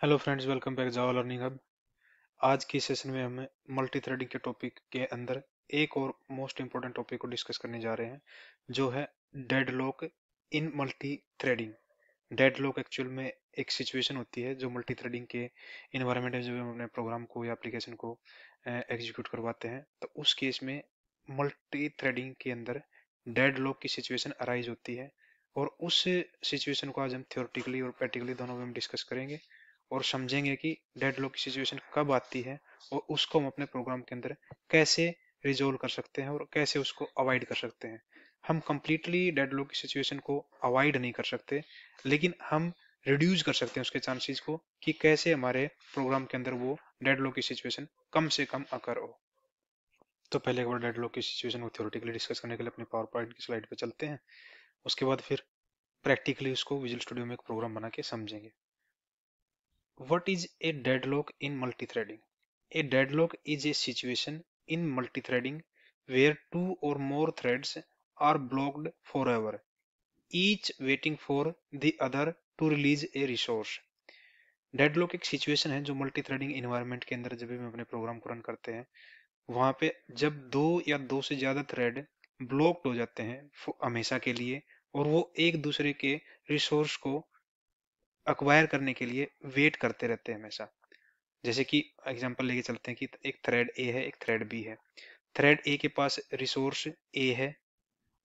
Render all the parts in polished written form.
Hello friends, welcome back जावा learning hub. आज की session में हम मल्टी थ्रेडिंग के टॉपिक के अंदर एक और मोस्ट इंपॉर्टेंट टॉपिक को डिस्कस करने जा रहे हैं, जो है डेडलॉक इन मल्टी थ्रेडिंग। डेडलॉक एक्चुअल में एक सिचुएशन होती है जो मल्टी थ्रेडिंग के इन्वायरमेंट में जब हम अपने प्रोग्राम को या एप्लीकेशन को एग्जीक्यूट करवाते हैं, तो उस केस में मल्टी थ्रेडिंग के अंदर डेडलॉक की सिचुएशन अराइज होती है। और उस सिचुएशन को आज हम थ्योरेटिकली और प्रैक्टिकली दोनों में हम डिस्कस करेंगे और समझेंगे कि डेडलॉक की सिचुएशन कब आती है और उसको हम अपने प्रोग्राम के अंदर कैसे रिजोल्व कर सकते हैं और कैसे उसको अवॉइड कर सकते हैं। हम कंप्लीटली डेडलॉक की सिचुएशन को अवॉइड नहीं कर सकते, लेकिन हम रिड्यूस कर सकते हैं उसके चांसेस को कि कैसे हमारे प्रोग्राम के अंदर वो डेडलॉक की सिचुएशन कम से कम अकर हो। तो पहले एक बार डेडलॉक की सिचुएशन को थ्योरेटिकली डिस्कस करने के लिए अपने पावर पॉइंट की स्लाइड पे चलते हैं। उसके बाद फिर प्रैक्टिकली उसको विजुअल स्टूडियो में एक प्रोग्राम बना के समझेंगे। What is a deadlock in multithreading? A deadlock is a situation in multithreading where two or more threads are blocked forever, each waiting for the other to release a resource. Deadlock एक situation है जो multi threading environment के अंदर जब भी हम अपने programme को रन करते हैं, वहां पे जब दो या दो से ज्यादा थ्रेड ब्लॉक्ड हो जाते हैं हमेशा के लिए, और वो एक दूसरे के रिसोर्स को अक्वायर करने के लिए वेट करते रहते हैं हमेशा। जैसे कि एग्जांपल लेके चलते हैं कि एक थ्रेड ए है, एक थ्रेड बी है। थ्रेड ए के पास रिसोर्स ए है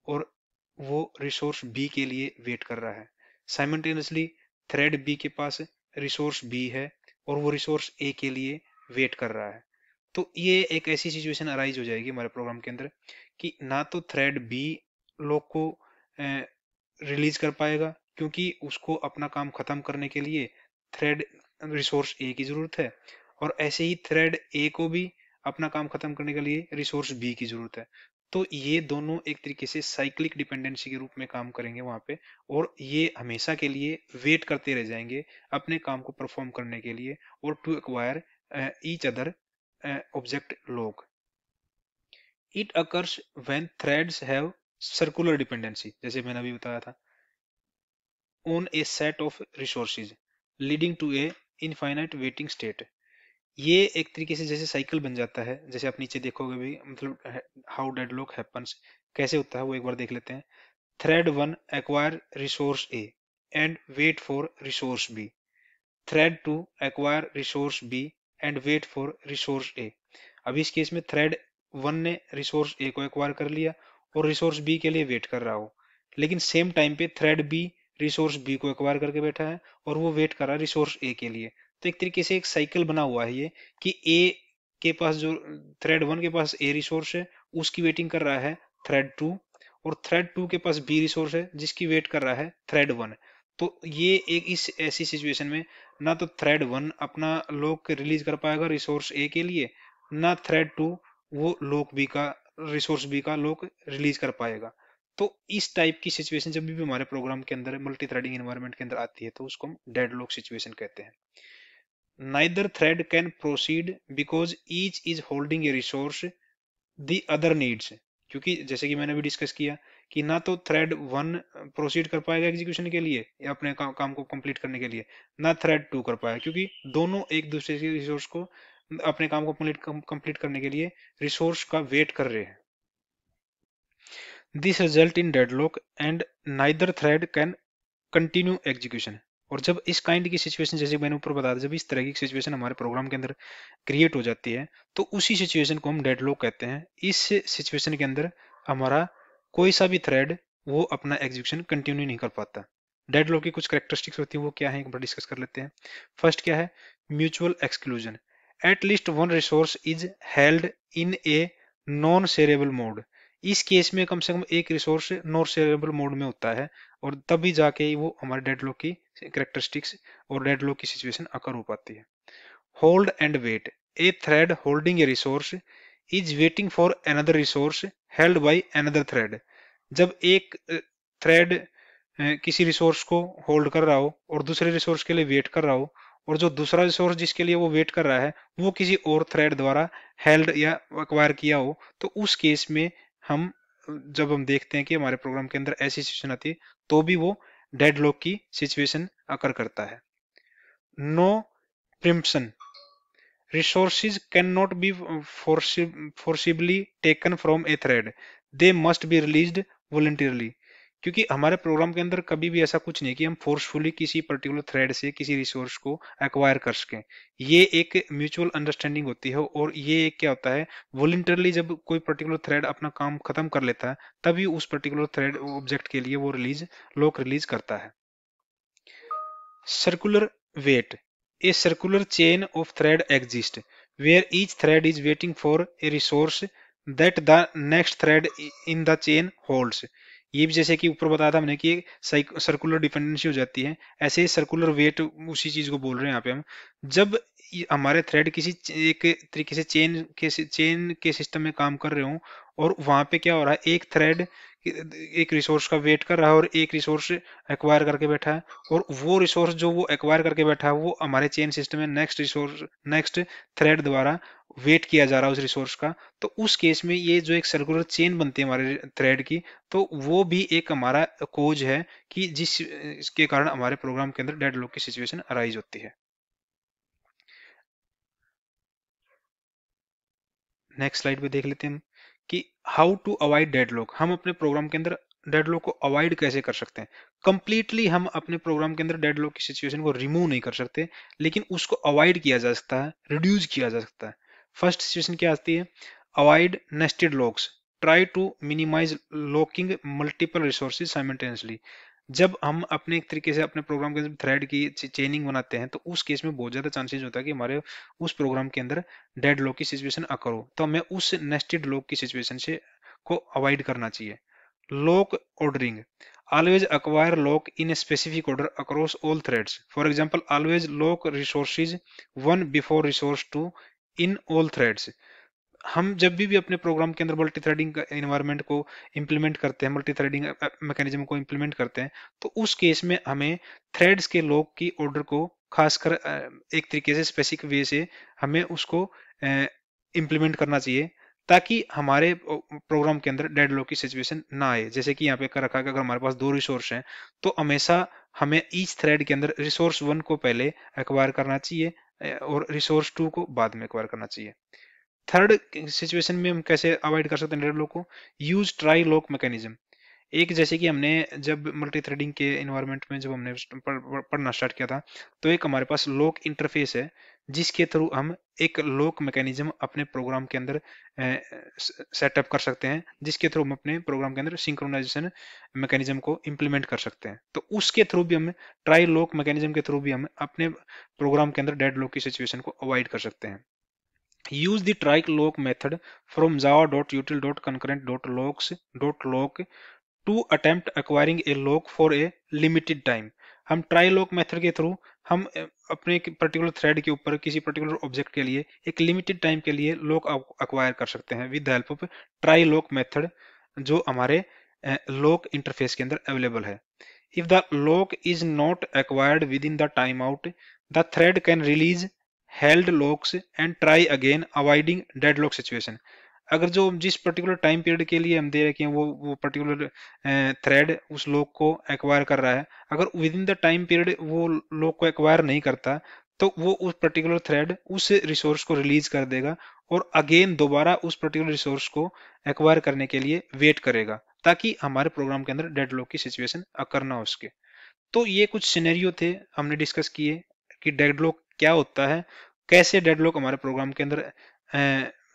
और वो रिसोर्स बी के लिए वेट कर रहा है। साइमल्टेनियसली थ्रेड बी के पास रिसोर्स बी है और वो रिसोर्स ए के लिए वेट कर रहा है। तो ये एक ऐसी सिचुएशन अराइज हो जाएगी हमारे प्रोग्राम के अंदर कि ना तो थ्रेड बी लोग को रिलीज कर पाएगा, क्योंकि उसको अपना काम खत्म करने के लिए थ्रेड रिसोर्स ए की जरूरत है, और ऐसे ही थ्रेड ए को भी अपना काम खत्म करने के लिए रिसोर्स बी की जरूरत है। तो ये दोनों एक तरीके से साइक्लिक डिपेंडेंसी के रूप में काम करेंगे वहां पे, और ये हमेशा के लिए वेट करते रह जाएंगे अपने काम को परफॉर्म करने के लिए और to acquire each other object lock. It occurs when threads have circular dependency, जैसे मैंने अभी बताया था, on a set of resources leading to a infinite waiting state। ये एक तरीके से जैसे साइकिल बन जाता है, जैसे आप नीचे देखोगे भी, मतलब हाउ डेडलॉक हैपेंस कैसे होता है वो एक बार देख लेते हैं। Thread one acquire resource A and wait for resource B. Thread two acquire resource B and wait for resource A. अभी इस केस में थ्रेड वन ने रिसोर्स ए को एक्वायर कर लिया और रिसोर्स बी के लिए वेट कर रहा हो, लेकिन सेम टाइम पे थ्रेड बी रिसोर्स बी को एक्वायर करके बैठा है और वो वेट कर रहा है रिसोर्स ए के लिए। तो एक तरीके से एक साइकिल बना हुआ है ये, कि ए के पास जो थ्रेड वन के पास ए रिसोर्स है उसकी वेटिंग कर रहा है थ्रेड टू, और थ्रेड टू के पास बी रिसोर्स है जिसकी वेट कर रहा है थ्रेड वन। तो ये एक इस ऐसी सिचुएशन में ना तो थ्रेड वन अपना लॉक रिलीज कर पाएगा रिसोर्स ए के लिए, ना थ्रेड टू वो लॉक बी का रिसोर्स बी का लॉक रिलीज कर पाएगा। तो इस टाइप की सिचुएशन जब भी हमारे प्रोग्राम के अंदर मल्टी थ्रेडिंग एनवायरनमेंट के अंदर आती है, तो उसको हम डेडलॉक सिचुएशन कहते हैं। Neither thread can proceed because each is holding a resource the other needs. क्योंकि जैसे कि मैंने भी डिस्कस किया कि ना तो थ्रेड वन प्रोसीड कर पाएगा एग्जीक्यूशन के लिए या अपने काम को कंप्लीट करने के लिए, ना थ्रेड टू कर पाएगा, क्योंकि दोनों एक दूसरे के रिसोर्स को अपने काम को कंप्लीट करने के लिए रिसोर्स का वेट कर रहे हैं। This result in deadlock and neither thread can continue execution. और जब इस काइंड की सिचुएशन, जैसे मैंने ऊपर बताया था, जब इस तरह की सिचुएशन हमारे प्रोग्राम के अंदर क्रिएट हो जाती है, तो उसी सिचुएशन को हम डेडलॉक कहते हैं। इस सिचुएशन के अंदर हमारा कोई सा भी थ्रेड वो अपना एग्जीक्यूशन कंटिन्यू नहीं कर पाता। डेडलॉक की कुछ कैरेक्टरिस्टिक्स होती है, वो क्या है एक बार डिस्कस कर लेते हैं। फर्स्ट क्या है? Mutual exclusion. At least one resource is held in a non shareable mode. इस केस में कम से कम एक रिसोर्स नॉन शेयरेबल मोड में होता है, और तभी जाके ही वो हमारे डेडलॉक की कैरेक्टरिस्टिक्स और डेडलॉक की सिचुएशन अकर हो पाती है। Hold and wait. A thread holding a resource is waiting for another resource held by another thread. जब एक थ्रेड किसी रिसोर्स को होल्ड कर रहा हो और दूसरे रिसोर्स के लिए वेट कर रहा हो, और जो दूसरा रिसोर्स जिसके लिए वो वेट कर रहा है वो किसी और थ्रेड द्वारा हेल्ड या एक्वायर किया हो, तो उस केस में हम जब हम देखते हैं कि हमारे प्रोग्राम के अंदर ऐसी सिचुएशन आती है, तो भी वो डेडलॉक की सिचुएशन अकर करता है। No preemption. Resources cannot be forcibly taken from a thread. They must be released voluntarily. क्योंकि हमारे प्रोग्राम के अंदर कभी भी ऐसा कुछ नहीं कि हम फोर्सफुली किसी पर्टिकुलर थ्रेड से किसी रिसोर्स को एक्वायर कर सकें। ये एक म्यूचुअल अंडरस्टैंडिंग होती है और ये एक क्या होता है, वॉलंटरली जब कोई पर्टिकुलर थ्रेड अपना काम खत्म कर लेता है तभी उस पर्टिकुलर थ्रेड ऑब्जेक्ट के लिए वो लॉक रिलीज करता है। Circular wait. A circular chain of thread exists, where each thread is waiting for a resource that the next thread in the chain holds. ये भी जैसे कि ऊपर बताया था हमने कि सर्कुलर डिपेंडेंसी हो जाती है, ऐसे ही सर्कुलर वेट उसी चीज को बोल रहे हैं यहाँ पे हम। जब हमारे थ्रेड किसी एक तरीके से चेन के सिस्टम में काम कर रहे हो और वहां पे क्या हो रहा है, एक थ्रेड एक रिसोर्स का वेट कर रहा है और एक रिसोर्स एक्वायर करके बैठा है, और वो रिसोर्स जो वो एक्वायर करके बैठा है वो हमारे चेन सिस्टम में नेक्स्ट थ्रेड द्वारा वेट किया जा रहा है उस रिसोर्स का। तो उस केस में ये जो एक सर्कुलर चेन बनती है हमारे थ्रेड की, तो वो भी एक हमारा कोज है कि जिस इसके कारण हमारे प्रोग्राम के अंदर डेडलॉक की सिचुएशन अराइज होती है। नेक्स्ट स्लाइड पे देख लेते हैं हम कि हाउ टू अवॉइड डेडलॉक। हम अपने प्रोग्राम के अंदर डेडलॉक को अवॉइड कैसे कर सकते हैं। कंप्लीटली हम अपने प्रोग्राम के अंदर डेडलॉक की सिचुएशन को रिमूव नहीं कर सकते, लेकिन उसको अवॉइड किया जा सकता है, रिड्यूस किया जा सकता है। फर्स्ट सिचुएशन क्या आती है, avoid nested locks. Try to minimize locking multiple resources simultaneously. जब हम अपने एक तरीके से अपने प्रोग्राम के अंदर थ्रेड की चेनिंग बनाते हैं तो उस केस में बहुत ज्यादा चांसेस होता है कि हमारे उस प्रोग्राम के अंदर डेड लॉक की सिचुएशन अकर हो, तो हमें उस नेस्टेड लॉक की सिचुएशन से को अवॉइड करना चाहिए। Lock ordering, always acquire lock in a specific order across all threads. For example, always lock resources 1 before resource 2 in all threads. हम जब भी अपने प्रोग्राम के अंदर मल्टी थ्रेडिंग इन्वायरमेंट को इंप्लीमेंट करते हैं, मल्टी थ्रेडिंग मैकेनिज्म को इंप्लीमेंट करते हैं, तो उस केस में हमें थ्रेड्स के लॉक की ऑर्डर को खासकर एक तरीके से स्पेसिफिक वे से हमें उसको इंप्लीमेंट करना चाहिए, ताकि हमारे प्रोग्राम के अंदर डेडलॉक की सिचुएशन ना आए। जैसे कि यहाँ पे कर रखा है कि अगर हमारे पास दो रिसोर्स हैं तो हमेशा हमें ईच थ्रेड के अंदर रिसोर्स वन को पहले एक्वायर करना चाहिए और रिसोर्स टू को बाद में एक्वायर करना चाहिए। थर्ड सिचुएशन में हम कैसे अवॉइड कर सकते हैं डेडलॉक को, यूज ट्राई लॉक मैकेनिज्म। एक जैसे कि हमने जब मल्टी थ्रेडिंग के इन्वायरमेंट में जब हमने पढ़ना स्टार्ट किया था, तो एक हमारे पास लॉक इंटरफेस है जिसके थ्रू हम एक लॉक मैकेनिज्म अपने प्रोग्राम के अंदर सेटअप कर सकते हैं, जिसके थ्रू हम अपने प्रोग्राम के अंदर सिंक्रोनाइजेशन मैकेनिज्म को इंप्लीमेंट कर सकते हैं। तो उसके थ्रू भी हम ट्राई लॉक मैकेनिज्म के थ्रू भी हम अपने प्रोग्राम के अंदर डेड लॉक की सिचुएशन को अवॉइड कर सकते हैं। Use the try lock method from java.util.concurrent.logs.lock to attempt acquiring a lock for a limited time. हम ट्राई लॉक मेथड के थ्रू हम अपने एक पर्टिकुलर थ्रेड के ऊपर किसी पर्टिकुलर ऑब्जेक्ट के लिए एक लिमिटेड टाइम के लिए लॉक अक्वायर कर सकते हैं with the help of try lock method, जो हमारे लॉक इंटरफेस के अंदर अवेलेबल है। If the lock is not acquired with in the time out, the thread can release held locks and try again avoiding deadlock situation. अगर जो जिस particular time period के लिए हम दे रखे हैं वो पर्टिकुलर थ्रेड उस लॉक को एक्वायर कर रहा है, अगर with in the time period वो लॉक को एक्वायर नहीं करता तो वो उस पर्टिकुलर थ्रेड उस रिसोर्स को रिलीज कर देगा और अगेन दोबारा उस पर्टिकुलर रिसोर्स को एक्वायर करने के लिए वेट करेगा, ताकि हमारे प्रोग्राम के अंदर डेडलॉक की सिचुएशन अकर ना हो सके। तो ये कुछ सिनेरियो थे हमने डिस्कस किए कि डेडलॉक क्या होता है, कैसे डेडलॉक हमारे प्रोग्राम के अंदर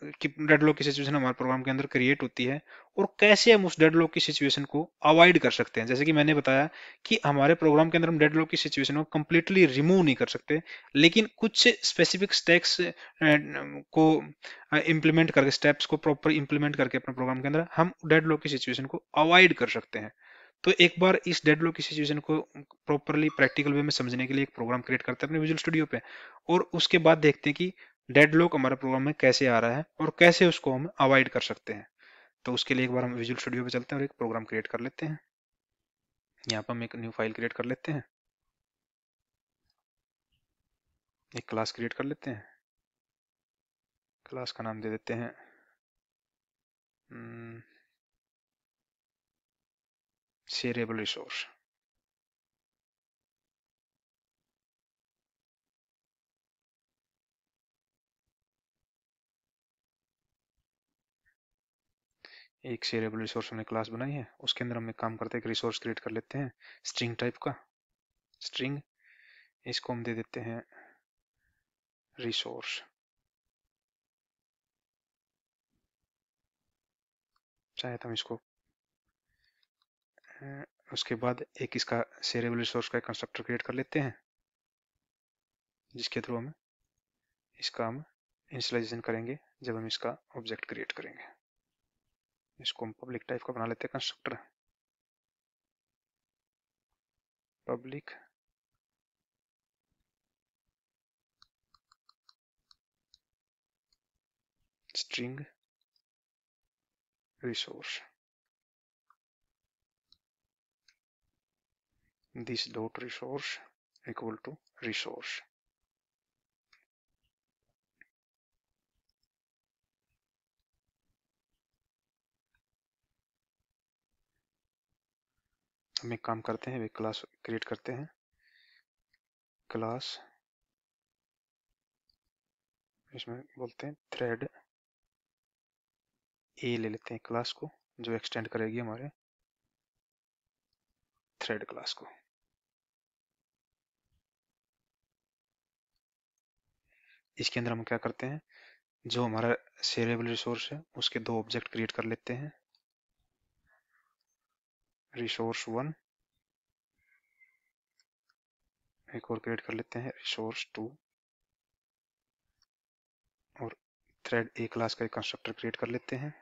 डेडलॉक की सिचुएशन हमारे प्रोग्राम के अंदर क्रिएट होती है और कैसे हम उस डेडलॉक की सिचुएशन को अवॉइड कर सकते हैं। जैसे कि मैंने बताया कि हमारे प्रोग्राम के अंदर हम डेडलॉक की सिचुएशन को कंप्लीटली रिमूव नहीं कर सकते, लेकिन कुछ स्पेसिफिक स्टेप्स को इंप्लीमेंट करके स्टेप्स को प्रॉपर इंप्लीमेंट करके अपने प्रोग्राम के अंदर हम डेडलॉक की सिचुएशन को अवॉइड कर सकते हैं। तो एक बार इस डेडलॉक की सिचुएशन को प्रॉपरली प्रैक्टिकल वे में समझने के लिए एक प्रोग्राम क्रिएट करते हैं अपने विजुअल स्टूडियो पे, और उसके बाद देखते हैं कि डेडलॉक हमारे प्रोग्राम में कैसे आ रहा है और कैसे उसको हम अवॉइड कर सकते हैं। तो उसके लिए एक बार हम विजुअल स्टूडियो पे चलते हैं और एक प्रोग्राम क्रिएट कर लेते हैं। यहाँ पर हम एक न्यू फाइल क्रिएट कर लेते हैं, एक क्लास क्रिएट कर लेते हैं। क्लास का नाम दे देते हैं शेयरेबल रिसोर्स। एक शेयरेबल रिसोर्स हमने क्लास बनाई है, उसके अंदर हम एक काम करते हैं, एक रिसोर्स क्रिएट कर लेते हैं स्ट्रिंग टाइप का। स्ट्रिंग, इसको हम दे देते हैं रिसोर्स। चाहे तो हम इसको उसके बाद एक इसका शेयरेबल रिसोर्स का एक कंस्ट्रक्टर क्रिएट कर लेते हैं, जिसके थ्रू हम इसका हम इनिशियलाइजेशन करेंगे जब हम इसका ऑब्जेक्ट क्रिएट करेंगे। इसको हम पब्लिक टाइप का बना लेते हैं constructor. Public string resource, this dot resource equal to resource. हम एक काम करते हैं, एक क्लास क्रिएट करते हैं। क्लास, इसमें बोलते हैं थ्रेड ए ले लेते हैं क्लास को, जो एक्सटेंड करेगी हमारे थ्रेड क्लास को। इसके अंदर हम क्या करते हैं, जो हमारा शेयरेबल रिसोर्स है उसके दो ऑब्जेक्ट क्रिएट कर लेते हैं, रिसोर्स 1, एक और क्रिएट कर लेते हैं रिसोर्स 2, और थ्रेड ए क्लास का एक कंस्ट्रक्टर क्रिएट कर लेते हैं।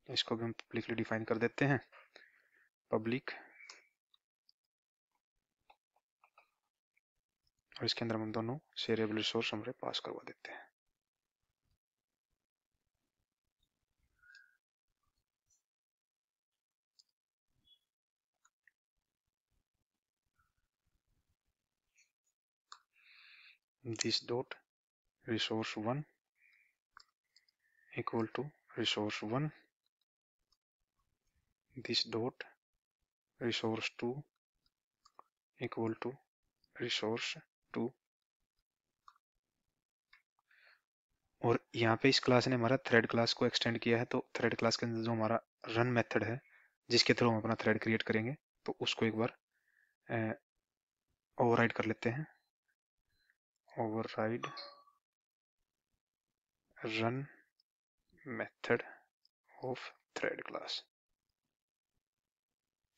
इसको भी हम पब्लिकली डिफाइन कर देते हैं, पब्लिक, और इसके अंदर हम दोनों शेयरेबल रिसोर्स हमारे पास करवा देते हैं। This dot resource 1 equal to resource 1, this dot resource 2 equal to resource 2। और यहाँ पे इस क्लास ने हमारा थ्रेड क्लास को एक्सटेंड किया है, तो थ्रेड क्लास के अंदर जो हमारा रन मेथड है जिसके थ्रू हम अपना थ्रेड क्रिएट करेंगे, तो उसको एक बार ओवरराइड कर लेते हैं। Override run method of thread class.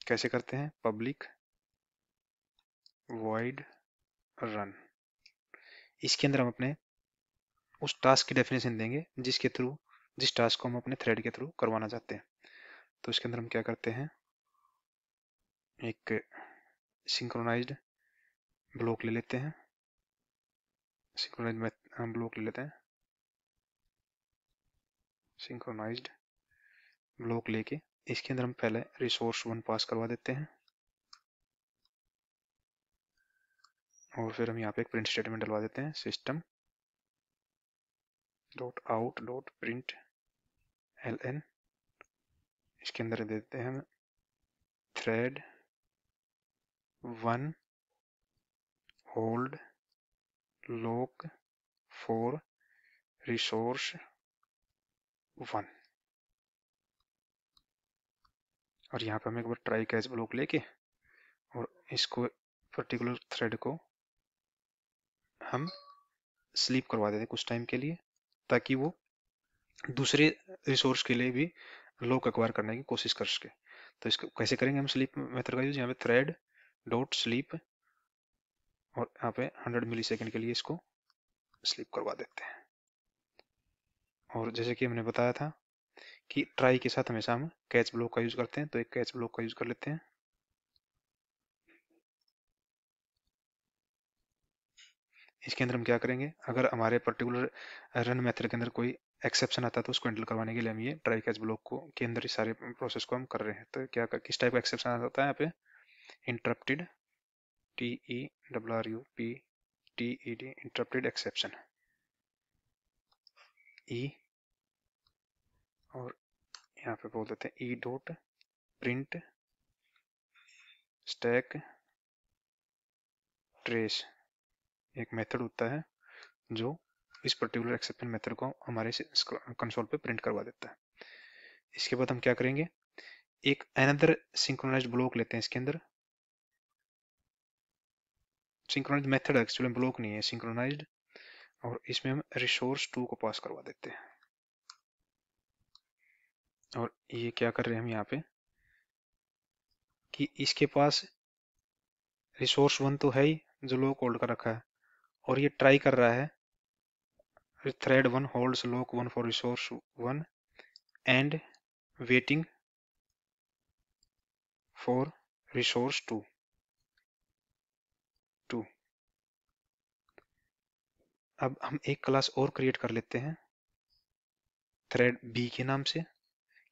कैसे करते हैं, पब्लिक वॉइड रन, इसके अंदर हम अपने उस टास्क की डेफिनेशन देंगे जिसके थ्रू, जिस टास्क को हम अपने थ्रेड के थ्रू करवाना चाहते हैं। तो इसके अंदर हम क्या करते हैं, एक सिंक्रोनाइज्ड ब्लॉक ले लेते हैं, सिंक्रोनाइज्ड ब्लॉक ले लेते हैं, सिंक्रोनाइज्ड ब्लॉक लेके इसके अंदर हम पहले रिसोर्स 1 पास करवा देते हैं, और फिर हम यहाँ पे एक प्रिंट स्टेटमेंट डलवा देते हैं, system dot out dot print ln। इसके अंदर दे देते हैं हम thread 1 hold lock for resource 1, और यहाँ पे हम एक बार ट्राई कैच ब्लॉक लेके और इसको पर्टिकुलर थ्रेड को हम स्लीप करवा देते हैं कुछ टाइम के लिए, ताकि वो दूसरे रिसोर्स के लिए भी लॉक एक्वायर करने की कोशिश कर सके। तो इसको कैसे करेंगे हम स्लीप मेथड का यूज, यहाँ पे थ्रेड डॉट स्लीप, और यहाँ पे 100 मिली सेकेंड के लिए इसको स्लीप करवा देते हैं। और जैसे कि हमने बताया था कि ट्राई के साथ हमेशा हम कैच ब्लॉक का यूज करते हैं, तो एक कैच ब्लॉक का यूज कर लेते हैं। इसके अंदर हम क्या करेंगे, अगर हमारे पर्टिकुलर रन मेथड के अंदर कोई एक्सेप्शन आता है तो उसको हैंडल करवाने के लिए हम ये ट्राई कैच ब्लॉक को के अंदर इस सारे प्रोसेस को हम कर रहे हैं। तो क्या किस टाइप का एक्सेप्शन आता है यहाँ पे, इंटरप्टेड, TERRUPTED इंटरप्टेड एक्सेप्शन ई, और यहाँ पे बोल देते हैं E dot print stack trace, एक मेथड होता है जो इस पर्टिकुलर एक्सेप्शन मेथड को हमारे कंसोल पे प्रिंट करवा देता है। इसके बाद हम क्या करेंगे, एक अनदर सिंक्रोनाइज्ड ब्लॉक लेते हैं। इसके अंदर सिंक्रोनाइज्ड मेथड एक्चुअली ब्लॉक नहीं है, सिंक्रोनाइज्ड, और इसमें हम रिसोर्स 2 को पास करवा देते हैं। और ये क्या कर रहे हैं हम यहाँ पे कि इसके पास रिसोर्स 1 तो है ही जो लोक होल्ड कर रखा है, और ये ट्राई कर रहा है थ्रेड 1 होल्ड्स लोक 1 for resource 1 and waiting for resource 2। अब हम एक क्लास और क्रिएट कर लेते हैं थ्रेड बी के नाम से,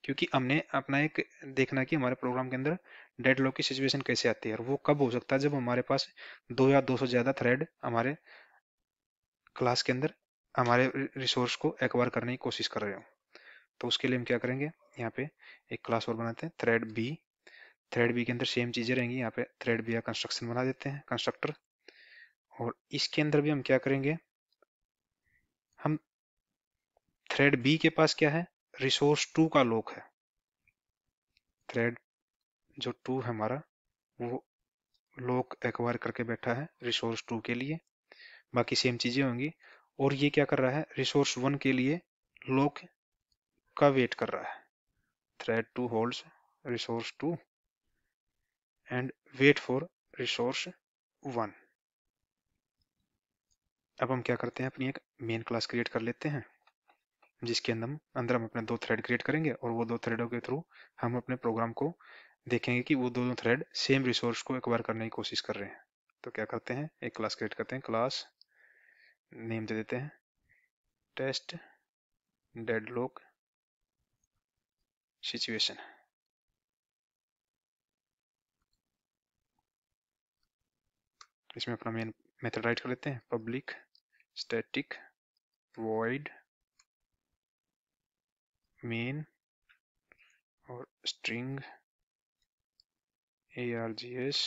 क्योंकि हमने अपना एक देखना कि हमारे प्रोग्राम के अंदर डेडलॉक की सिचुएशन कैसे आती है, और वो कब हो सकता है जब हमारे पास 2 या 2 से ज्यादा थ्रेड हमारे क्लास के अंदर हमारे रिसोर्स को एक्वायर करने की कोशिश कर रहे हो। तो उसके लिए हम क्या करेंगे, यहाँ पे एक क्लास और बनाते हैं थ्रेड बी। थ्रेड बी के अंदर सेम चीजें रहेंगी, यहाँ पे थ्रेड बी का कंस्ट्रक्शन बना देते हैं, कंस्ट्रक्टर। और इसके अंदर भी हम क्या करेंगे, हम थ्रेड बी के पास क्या है, रिसोर्स 2 का लॉक है। थ्रेड जो 2 है हमारा, वो लॉक एक्वायर करके बैठा है रिसोर्स 2 के लिए, बाकी सेम चीजें होंगी। और ये क्या कर रहा है, रिसोर्स 1 के लिए लॉक का वेट कर रहा है। Thread 2 holds resource 2 and wait for resource 1। अब हम क्या करते हैं, अपनी एक मेन क्लास क्रिएट कर लेते हैं, जिसके अंदर हम अपने 2 थ्रेड क्रिएट करेंगे, और वो 2 थ्रेडों के थ्रू हम अपने प्रोग्राम को देखेंगे कि वो दोनों थ्रेड सेम रिसोर्स को एक्वायर करने की कोशिश कर रहे हैं। तो क्या करते हैं, एक क्लास क्रिएट करते हैं, क्लास नेम दे देते हैं टेस्ट डेडलॉक सिचुएशन। इसमें अपना मेन मेथड राइट कर लेते हैं, पब्लिक स्टैटिक वॉइड मेन और स्ट्रिंग args।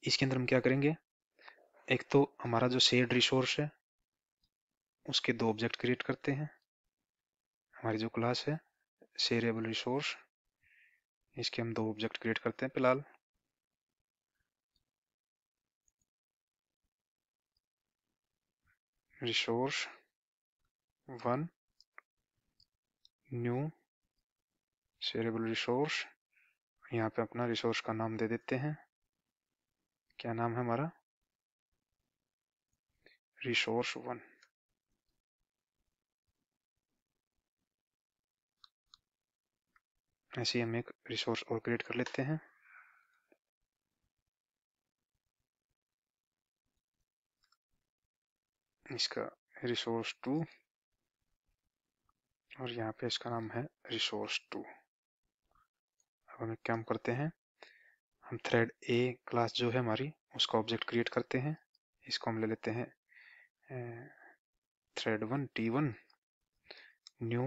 इसके अंदर हम क्या करेंगे, एक तो हमारा जो शेयर्ड रिसोर्स है उसके 2 ऑब्जेक्ट क्रिएट करते हैं। हमारी जो क्लास है शेयरेबल रिसोर्स, इसके हम 2 ऑब्जेक्ट क्रिएट करते हैं फिलहाल। रिसोर्स 1 न्यू शेयरेबल रिसोर्स, यहाँ पे अपना रिसोर्स का नाम दे देते हैं, क्या नाम है हमारा, रिसोर्स 1। ऐसे ही हम एक रिसोर्स और क्रिएट कर लेते हैं, इसका रिसोर्स 2, और यहाँ पे इसका नाम है रिसोर्स 2। अब हम एक काम करते हैं, हम थ्रेड ए क्लास जो है हमारी उसका ऑब्जेक्ट क्रिएट करते हैं। इसको हम ले लेते हैं थ्रेड 1 T1 न्यू,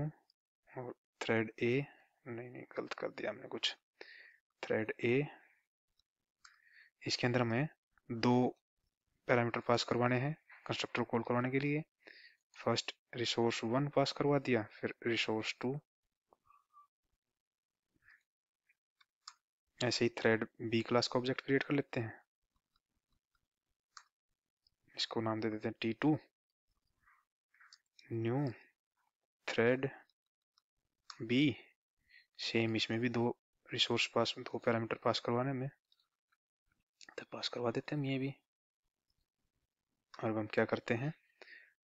और थ्रेड ए, नहीं गलत कर दिया हमने कुछ, थ्रेड ए। इसके अंदर हमें 2 पैरामीटर पास करवाने हैं कंस्ट्रक्टर कॉल करवाने के लिए। फर्स्ट रिसोर्स 1 पास करवा दिया, फिर रिसोर्स 2। ऐसे ही थ्रेड बी क्लास का ऑब्जेक्ट क्रिएट कर लेते हैं, इसको नाम दे देते हैं T2 new thread B. Same इसमें भी 2 रिसोर्स पास, 2 पैरामीटर पास करवाने में, तो पास करवा देते हैं हम ये भी। और अब हम क्या करते हैं,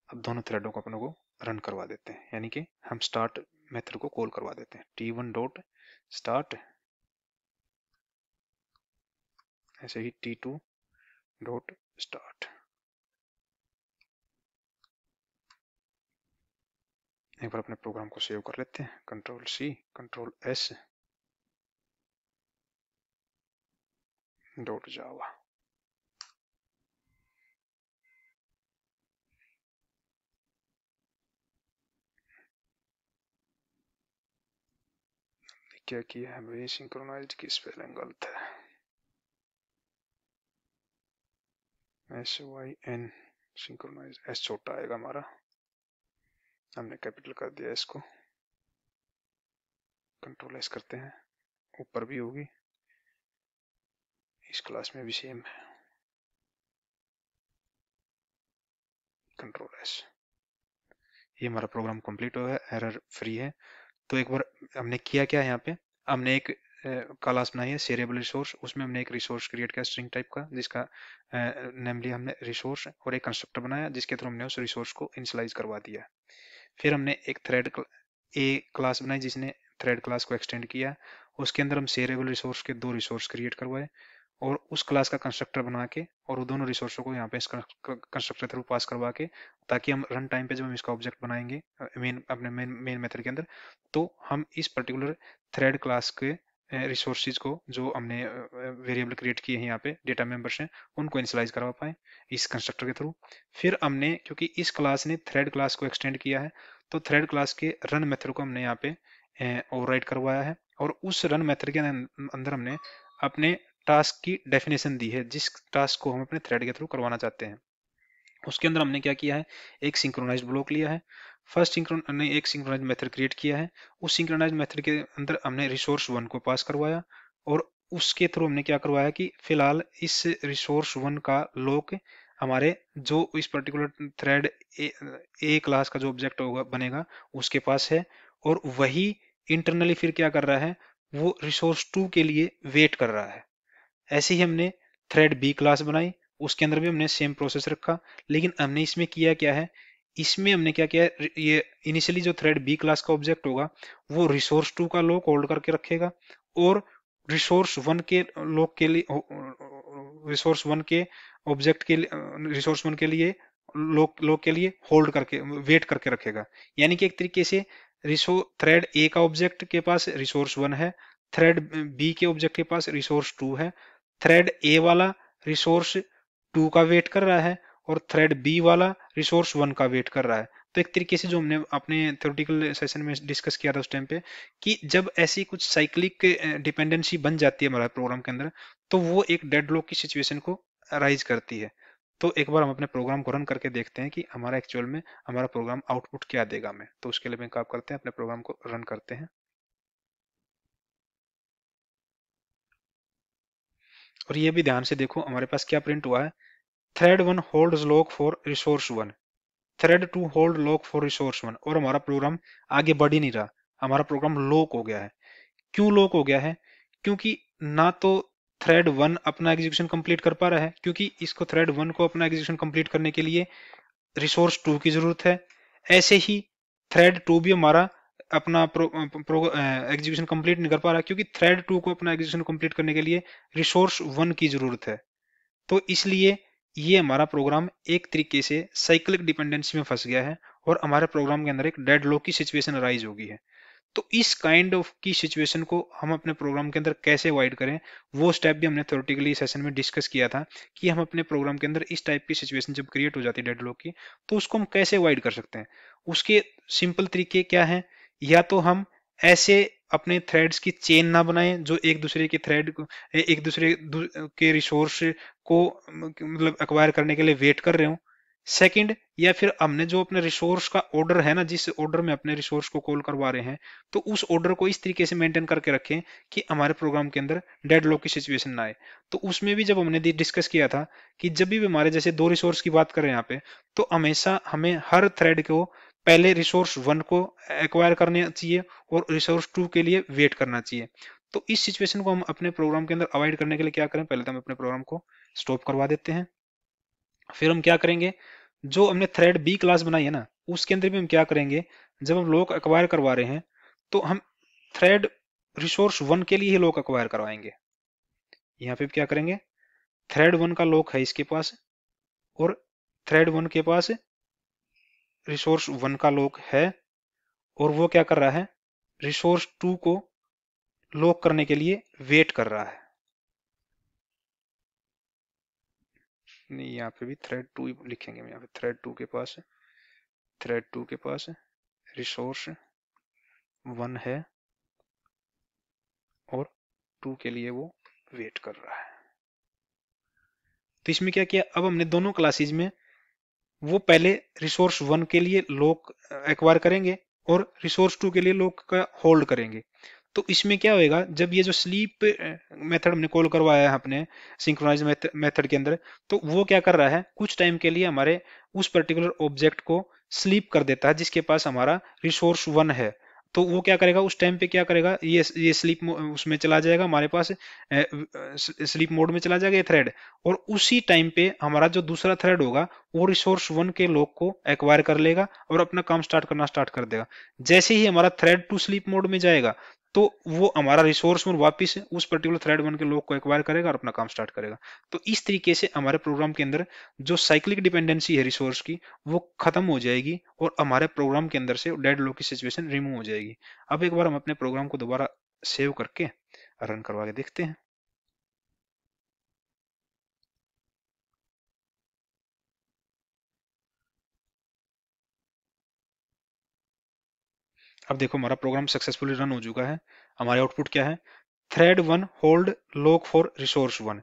अब दोनों थ्रेडों को अपनों को रन करवा देते हैं, यानी कि हम स्टार्ट मेथड को कॉल करवा देते हैं T1 डॉट स्टार्ट, ऐसे ही T2 डॉट स्टार्ट। एक बार अपने प्रोग्राम को सेव कर लेते हैं, control C control S dot जावा। क्या किया है भाई, सिंक्रोनाइज्ड की स्पेलिंग गलत है, SYN सिंक्रोनाइज, एस छोटा आएगा हमारा, हमने कैपिटल कर दिया इसको, कंट्रोल एस करते हैं, ऊपर भी होगी, इस क्लास में भी सेम है, कंट्रोल एस। ये हमारा प्रोग्राम कंप्लीट हो गया, एरर फ्री है। तो एक बार हमने किया क्या है, यहाँ पे हमने एक क्लास बनाई है सेरिएबल रिसोर्स, उसमें हमने एक रिसोर्स क्रिएट किया स्ट्रिंग टाइप का, जिसका नेमली हमने रिसोर्स, और एक कंस्ट्रक्टर बनाया जिसके थ्रू हमने उस रिसोर्स को इनिशियलाइज करवा दिया। फिर हमने एक थ्रेड ए क्लास बनाई जिसने थ्रेड क्लास को एक्सटेंड किया, उसके अंदर हम सेरिएबल रिसोर्स के 2 रिसोर्स क्रिएट करवाए, और उस क्लास का कंस्ट्रक्टर बना के और वो दोनों रिसोर्सों को यहाँ पे इस कंस्ट्रक्टर थ्रू पास करवा के, ताकि हम रन टाइम पे जब हम इसका ऑब्जेक्ट बनाएंगे अपने मेन मेथड के अंदर, तो हम इस पर्टिकुलर थ्रेड क्लास के रिसोर्सेज को जो हमने वेरिएबल क्रिएट किए हैं यहाँ पे डेटा मेंबर्स हैं, उनको इनिशियलाइज करवा पाए इस कंस्ट्रक्टर के थ्रू। फिर हमने, क्योंकि इस क्लास ने थ्रेड क्लास को एक्सटेंड किया है, तो थ्रेड क्लास के रन मेथड को हमने यहाँ पे ओवरराइड करवाया है, और उस रन मेथड के अंदर हमने अपने टास्क की डेफिनेशन दी है, जिस टास्क को हम अपने थ्रेड के थ्रू करवाना चाहते हैं। उसके अंदर हमने क्या किया है, एक सिंक्रोनाइज्ड ब्लॉक लिया है, फर्स्ट हमने एक सिंक्रोनाइज्ड मेथड क्रिएट किया है, उस सिंक्रोनाइज्ड मेथड के अंदर हमने रिसोर्स 1 को पास करवाया, और उसके थ्रू हमने क्या करवाया कि फिलहाल इस रिसोर्स 1 का लॉक हमारे जो इस पर्टिकुलर थ्रेड ए क्लास का जो ऑब्जेक्ट होगा बनेगा उसके पास है, और वही इंटरनली फिर क्या कर रहा है, वो रिसोर्स 2 के लिए वेट कर रहा है। ऐसे ही हमने थ्रेड बी क्लास बनाई, उसके अंदर भी हमने सेम प्रोसेस रखा, लेकिन हमने इसमें किया क्या है, इसमें हमने क्या किया है, ये इनिशियली जो थ्रेड बी क्लास का ऑब्जेक्ट होगा वो रिसोर्स 2 का लॉक होल्ड करके रखेगा, और रिसोर्स 1 के लॉक के लिए, रिसोर्स 1 के ऑब्जेक्ट के रिसोर्स 1 के लिए लॉक लॉक के लिए होल्ड करके वेट करके रखेगा। यानी कि एक तरीके से थ्रेड ए का ऑब्जेक्ट के पास रिसोर्स 1 है, थ्रेड बी के ऑब्जेक्ट के पास रिसोर्स 2 है, थ्रेड ए वाला रिसोर्स 2 का वेट कर रहा है, और थ्रेड बी वाला रिसोर्स 1 का वेट कर रहा है। तो एक तरीके से जो हमने अपने थ्योरेटिकल सेशन में डिस्कस किया था उस टाइम पे, कि जब ऐसी कुछ साइक्लिक डिपेंडेंसी बन जाती है हमारे प्रोग्राम के अंदर, तो वो एक डेडलॉक की सिचुएशन को राइज करती है। तो एक बार हम अपने प्रोग्राम को रन करके देखते हैं कि हमारा एक्चुअल में हमारा प्रोग्राम आउटपुट क्या देगा हमें। तो उसके लिए क्या करते हैं, अपने प्रोग्राम को रन करते हैं, और ये भी ध्यान से देखो हमारे पास क्या प्रिंट हुआ है, thread 1 holds lock for resource 1, thread 2 hold lock for resource 1, और हमारा प्रोग्राम आगे बढ़ ही नहीं रहा, हमारा प्रोग्राम लॉक हो गया है। क्यों लॉक हो गया है, क्योंकि ना तो थ्रेड 1 अपना एग्जीक्यूशन कंप्लीट कर पा रहा है, क्योंकि इसको थ्रेड 1 को अपना एग्जीक्यूशन कंप्लीट करने के लिए रिसोर्स 2 की जरूरत है। ऐसे ही थ्रेड 2 भी हमारा अपना एग्जीक्यूशन कंप्लीट नहीं कर पा रहा, क्योंकि थ्रेड 2 को अपना एग्जीक्यूशन कंप्लीट करने के लिए रिसोर्स 1 की जरूरत है। तो इसलिए ये हमारा प्रोग्राम एक तरीके से साइक्लिक डिपेंडेंसी में फंस गया है, और हमारे प्रोग्राम के अंदर एक डेडलॉक की सिचुएशन अराइज होगी है। तो इस काइंड ऑफ की सिचुएशन को हम अपने प्रोग्राम के अंदर कैसे अवॉइड करें, वो स्टेप भी हमने थ्योरेटिकली सेशन में डिस्कस किया था, कि हम अपने प्रोग्राम के अंदर इस टाइप की सिचुएशन जब क्रिएट हो जाती है डेडलॉक की, तो उसको हम कैसे अवॉइड कर सकते हैं। उसके सिंपल तरीके क्या हैं, या तो हम ऐसे अपने थ्रेड्स की चेन ना बनाएं जो एक दूसरे के थ्रेड को, एक दूसरे के रिसोर्स को मतलब एक्वायर करने के लिए वेट कर रहे हो। सेकंड, या फिर हमने जो अपने रिसोर्स का ऑर्डर है ना, जिस ऑर्डर में अपने रिसोर्स को कॉल करवा रहे हैं, तो उस ऑर्डर को इस तरीके से मेंटेन करके रखें कि हमारे प्रोग्राम के अंदर डेडलॉक की सिचुएशन ना आए। तो उसमें भी जब हमने डिस्कस किया था कि जब भी हमारे जैसे 2 रिसोर्स की बात करें यहाँ पे, तो हमेशा हमें हर थ्रेड को पहले रिसोर्स 1 को एक्वायर करना चाहिए, और रिसोर्स 2 के लिए वेट करना चाहिए। तो इस सिचुएशन को हम अपने प्रोग्राम के अंदर अवॉइड करने के लिए क्या करें, पहले तो हम अपने प्रोग्राम को स्टॉप करवा देते हैं। फिर हम क्या करेंगे, जो हमने थ्रेड बी क्लास बनाई है ना, उसके अंदर भी हम क्या करेंगे, जब हम लॉक एक्वायर करवा रहे हैं, तो हम थ्रेड रिसोर्स 1 के लिए ही लॉक एक्वायर करवाएंगे। यहाँ पे क्या करेंगे, थ्रेड 1 का लॉक है इसके पास, और थ्रेड 1 के पास रिसोर्स 1 का लॉक है, और वो क्या कर रहा है, रिसोर्स 2 को लॉक करने के लिए वेट कर रहा है। नहीं, यहाँ पे भी थ्रेड 2 लिखेंगे, यहाँ पे थ्रेड 2 के पास, थ्रेड 2 के पास रिसोर्स 1 है, और 2 के लिए वो वेट कर रहा है। तो इसमें क्या किया, अब हमने दोनों क्लासेज में वो पहले रिसोर्स 1 के लिए लॉक एक्वायर करेंगे और रिसोर्स 2 के लिए लॉक का होल्ड करेंगे। तो इसमें क्या होएगा, जब ये जो स्लीप मेथड हमने कॉल करवाया है अपने सिंक्रोनाइज मेथड के अंदर, तो वो क्या कर रहा है, कुछ टाइम के लिए हमारे उस पर्टिकुलर ऑब्जेक्ट को स्लीप कर देता है जिसके पास हमारा रिसोर्स 1 है। तो वो क्या करेगा, उस टाइम पे क्या करेगा, ये स्लीप उसमें चला जाएगा, हमारे पास स्लीप मोड में चला जाएगा ये थ्रेड, और उसी टाइम पे हमारा जो दूसरा थ्रेड होगा वो रिसोर्स 1 के लॉक को एक्वायर कर लेगा और अपना काम स्टार्ट कर देगा। जैसे ही हमारा थ्रेड टू स्लीप मोड में जाएगा तो वो हमारा रिसोर्स वन वापिस उस पर्टिकुलर थ्रेड वन के लॉक को एक्वायर करेगा और अपना काम स्टार्ट करेगा। तो इस तरीके से हमारे प्रोग्राम के अंदर जो साइक्लिक डिपेंडेंसी है रिसोर्स की वो खत्म हो जाएगी और हमारे प्रोग्राम के अंदर से डेड लॉक की सिचुएशन रिमूव हो जाएगी। अब एक बार हम अपने प्रोग्राम को दोबारा सेव करके रन करवा के देखते हैं। अब देखो हमारा प्रोग्राम सक्सेसफुली रन हो चुका है। हमारे आउटपुट क्या है, thread one hold lock for resource one,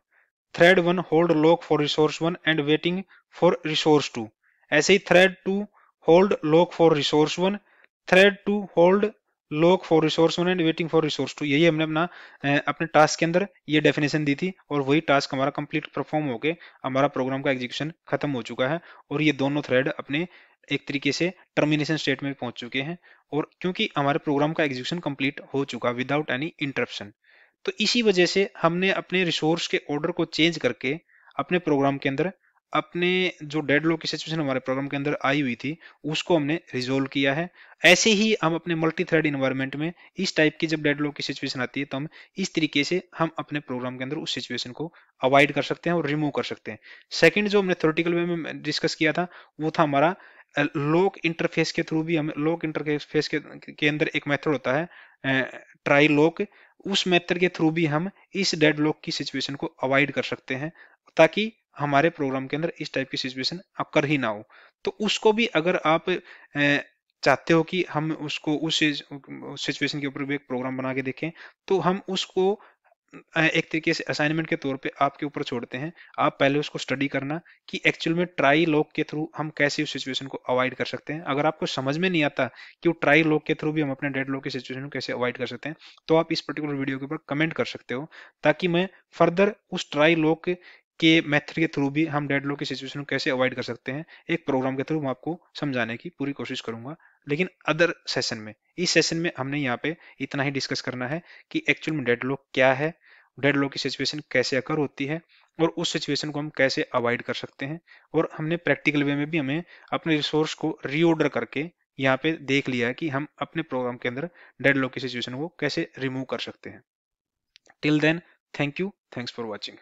thread one hold lock for resource one and waiting for resource two. ऐसे ही thread two hold lock for resource one, thread two hold lock for resource one and waiting for resource two. यही हमने अपने task के अंदर ये definition दी थी और वही टास्क हमारा कंप्लीट परफॉर्म होके हमारा प्रोग्राम का एग्जीक्यूशन खत्म हो चुका है और ये दोनों थ्रेड अपने एक तरीके से टर्मिनेशन स्टेट में पहुंच चुके हैं। और क्योंकि हमारे प्रोग्राम का एग्जीक्यूशन कंप्लीट हो चुका विदाउट एनी इंटरप्शन, तो इसी वजह से हमने अपने रिसोर्स के ऑर्डर को चेंज करके अपने प्रोग्राम के अंदर अपने जो डेडलॉक की सिचुएशन हमारे प्रोग्राम के अंदर आई हुई थी उसको हमने रिजोल्व किया है। ऐसे ही हम अपने मल्टी थ्रेड इन्वायरमेंट में इस टाइप की जब डेडलॉक की सिचुएशन आती है तो हम इस तरीके से हम अपने प्रोग्राम के अंदर उस सिचुएशन को अवॉइड कर सकते हैं और रिमूव कर सकते हैं। सेकंड जो हमने थ्योरेटिकल वे में डिस्कस किया था वो था हमारा लॉक इंटरफेस के थ्रू भी हम लॉक इंटरफेस के अंदर एक मेथड होता है ट्राई लॉक, उस मेथड के थ्रू भी हम इस डेडलॉक की सिचुएशन को अवॉइड कर सकते हैं ताकि हमारे प्रोग्राम के अंदर इस टाइप की सिचुएशन अकर ही ना हो। तो उसको भी अगर आप चाहते हो कि हम उसको उस सिचुएशन के ऊपर भी एक प्रोग्राम बना के देखें तो हम उसको एक तरीके से असाइनमेंट के तौर पे आपके ऊपर छोड़ते हैं। आप पहले उसको स्टडी करना कि एक्चुअल में ट्राई लॉक के थ्रू हम कैसे उस सिचुएशन को अवॉइड कर सकते हैं। अगर आपको समझ में नहीं आता कि वो ट्राई लॉक के थ्रू भी हम अपने डेड लॉक की सिचुएशन को कैसे अवॉइड कर सकते हैं तो आप इस पर्टिकुलर वीडियो के ऊपर कमेंट कर सकते हो ताकि मैं फर्दर उस ट्राई लॉक के मेथड के थ्रू भी हम डेड लॉक की सिचुएशन को कैसे अवॉइड कर सकते हैं एक प्रोग्राम के थ्रू मैं आपको समझाने की पूरी कोशिश करूंगा। लेकिन अदर सेशन में, इस सेशन में हमने यहाँ पे इतना ही डिस्कस करना है कि एक्चुअल में डेड लॉक क्या है, डेड लॉक की सिचुएशन कैसे अकर होती है और उस सिचुएशन को हम कैसे अवॉइड कर सकते हैं। और हमने प्रैक्टिकल वे में भी हमें अपने रिसोर्स को रीऑर्डर करके यहाँ पे देख लिया है कि हम अपने प्रोग्राम के अंदर डेड लॉक की सिचुएशन को कैसे रिमूव कर सकते हैं। Till then, thank you, thanks for watching.